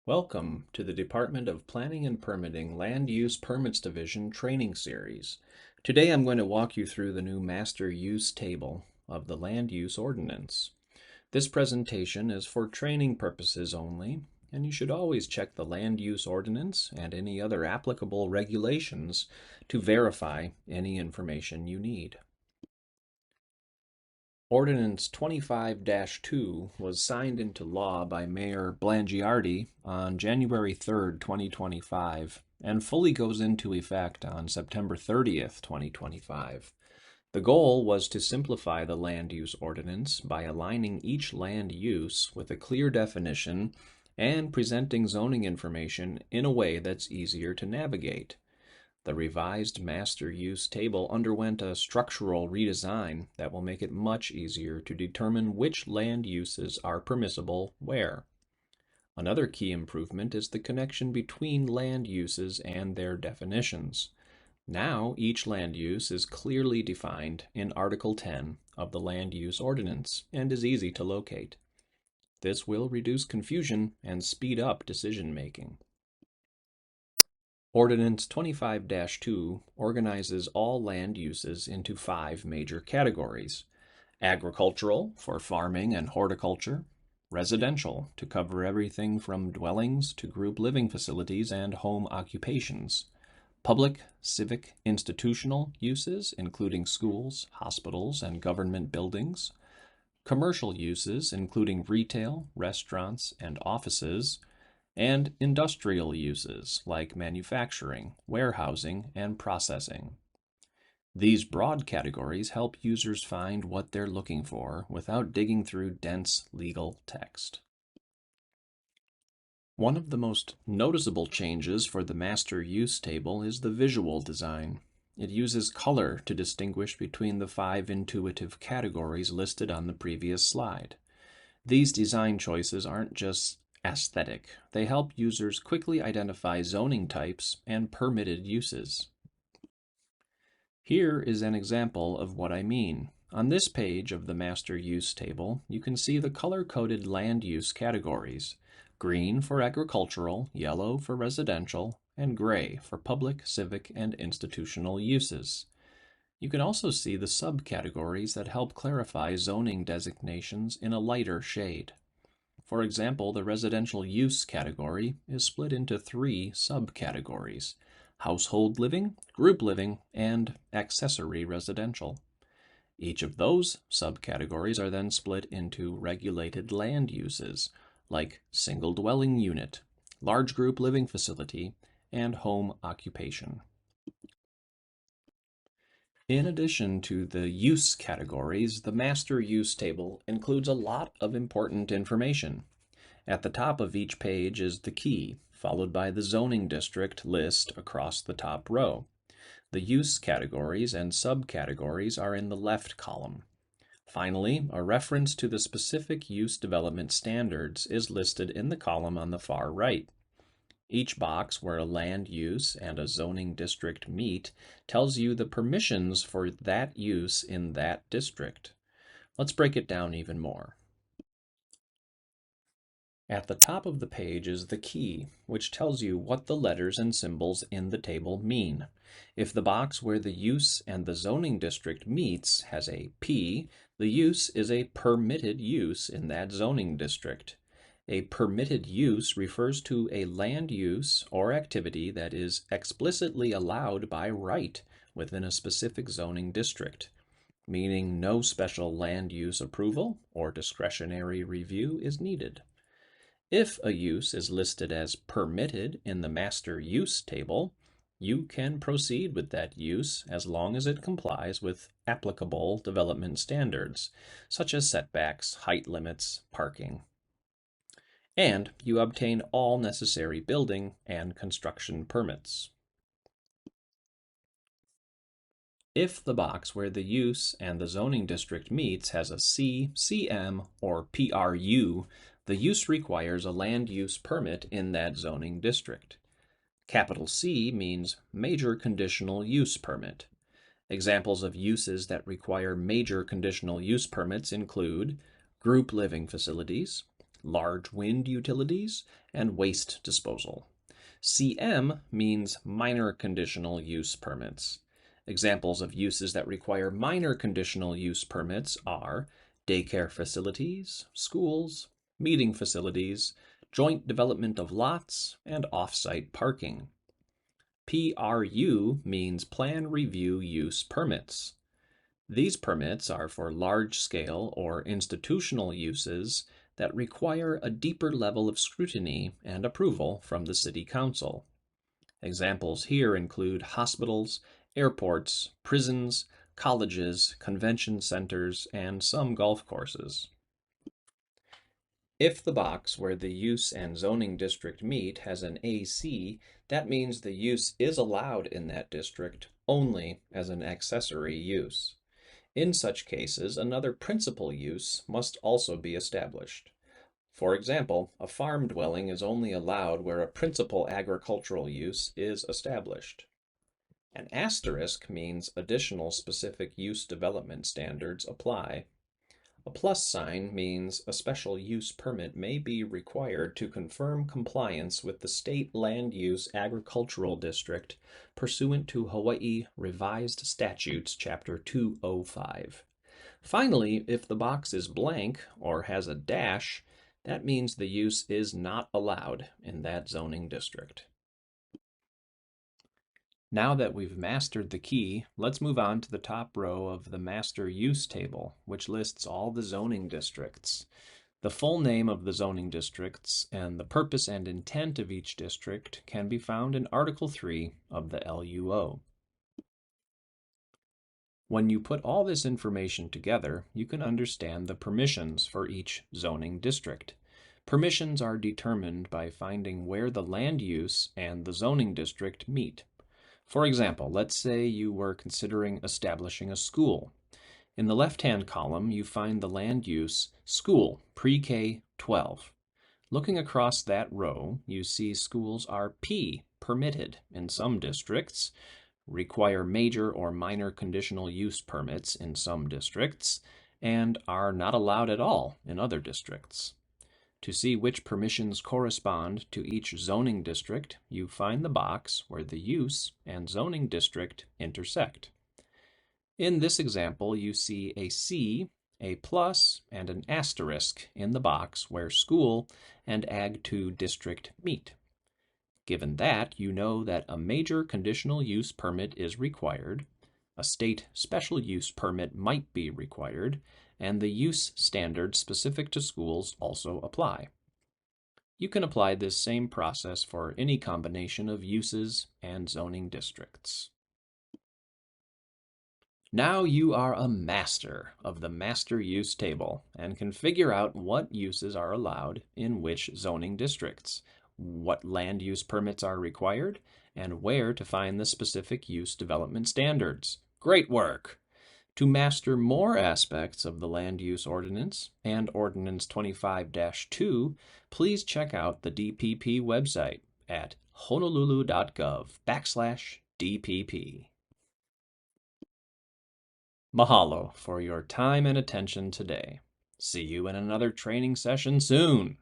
Welcome to the Department of Planning and Permitting Land Use Permits Division training series. Today I'm going to walk you through the new Master Use Table of the Land Use Ordinance. This presentation is for training purposes only, and you should always check the Land Use Ordinance and any other applicable regulations to verify any information you need. Ordinance 25-2 was signed into law by Mayor Blangiardi on January 3rd, 2025, and fully goes into effect on September 30th, 2025. The goal was to simplify the land use ordinance by aligning each land use with a clear definition and presenting zoning information in a way that's easier to navigate. The revised master use table underwent a structural redesign that will make it much easier to determine which land uses are permissible where. Another key improvement is the connection between land uses and their definitions. Now each land use is clearly defined in Article 10 of the Land Use Ordinance and is easy to locate. This will reduce confusion and speed up decision making. Ordinance 25-2 organizes all land uses into 5 major categories: agricultural for farming and horticulture, residential to cover everything from dwellings to group living facilities and home occupations, public, civic, institutional uses including schools, hospitals, and government buildings, commercial uses including retail, restaurants, and offices, and industrial uses like manufacturing, warehousing, and processing. These broad categories help users find what they're looking for without digging through dense legal text. One of the most noticeable changes for the master use table is the visual design. It uses color to distinguish between the 5 intuitive categories listed on the previous slide. These design choices aren't just aesthetic. They help users quickly identify zoning types and permitted uses. Here is an example of what I mean. On this page of the master use table, you can see the color-coded land use categories: green for agricultural, yellow for residential, and gray for public, civic, and institutional uses. You can also see the subcategories that help clarify zoning designations in a lighter shade. For example, the residential use category is split into 3 subcategories: household living, group living, and accessory residential. Each of those subcategories are then split into regulated land uses, like single dwelling unit, large group living facility, and home occupation. In addition to the use categories, the master use table includes a lot of important information. At the top of each page is the key, followed by the zoning district list across the top row. The use categories and subcategories are in the left column. Finally, a reference to the specific use development standards is listed in the column on the far right. Each box where a land use and a zoning district meet tells you the permissions for that use in that district. Let's break it down even more. At the top of the page is the key, which tells you what the letters and symbols in the table mean. If the box where the use and the zoning district meets has a P, the use is a permitted use in that zoning district. A permitted use refers to a land use or activity that is explicitly allowed by right within a specific zoning district, meaning no special land use approval or discretionary review is needed. If a use is listed as permitted in the master use table, you can proceed with that use as long as it complies with applicable development standards, such as setbacks, height limits, parking. And you obtain all necessary building and construction permits. If the box where the use and the zoning district meets has a C, CM, or PRU, the use requires a land use permit in that zoning district. Capital C means Major Conditional Use Permit. Examples of uses that require major conditional use permits include group living facilities, large wind utilities, and waste disposal. CM means minor conditional use permits. Examples of uses that require minor conditional use permits are daycare facilities, schools, meeting facilities, joint development of lots, and off-site parking. PRU means Plan Review Use Permits. These permits are for large-scale or institutional uses that require a deeper level of scrutiny and approval from the City Council. Examples here include hospitals, airports, prisons, colleges, convention centers, and some golf courses. If the box where the use and zoning district meet has an AC, that means the use is allowed in that district only as an accessory use. In such cases, another principal use must also be established. For example, a farm dwelling is only allowed where a principal agricultural use is established. An asterisk means additional specific use development standards apply. A plus sign means a special use permit may be required to confirm compliance with the State Land Use Agricultural District pursuant to Hawaii Revised Statutes, Chapter 205. Finally, if the box is blank or has a dash, that means the use is not allowed in that zoning district. Now that we've mastered the key, let's move on to the top row of the master use table, which lists all the zoning districts. The full name of the zoning districts and the purpose and intent of each district can be found in Article 3 of the LUO. When you put all this information together, you can understand the permissions for each zoning district. Permissions are determined by finding where the land use and the zoning district meet. For example, let's say you were considering establishing a school. In the left-hand column, you find the land use school, pre-K 12. Looking across that row, you see schools are P, permitted in some districts, require major or minor conditional use permits in some districts, and are not allowed at all in other districts. To see which permissions correspond to each zoning district, you find the box where the use and zoning district intersect. In this example, you see a C, a plus, and an asterisk in the box where school and Ag 2 district meet. Given that, you know that a major conditional use permit is required, a state special use permit might be required, and the use standards specific to schools also apply. You can apply this same process for any combination of uses and zoning districts. Now you are a master of the master use table and can figure out what uses are allowed in which zoning districts, what land use permits are required, and where to find the specific use development standards. Great work! To master more aspects of the Land Use Ordinance and Ordinance 25-2, please check out the DPP website at honolulu.gov/DPP. Mahalo for your time and attention today. See you in another training session soon.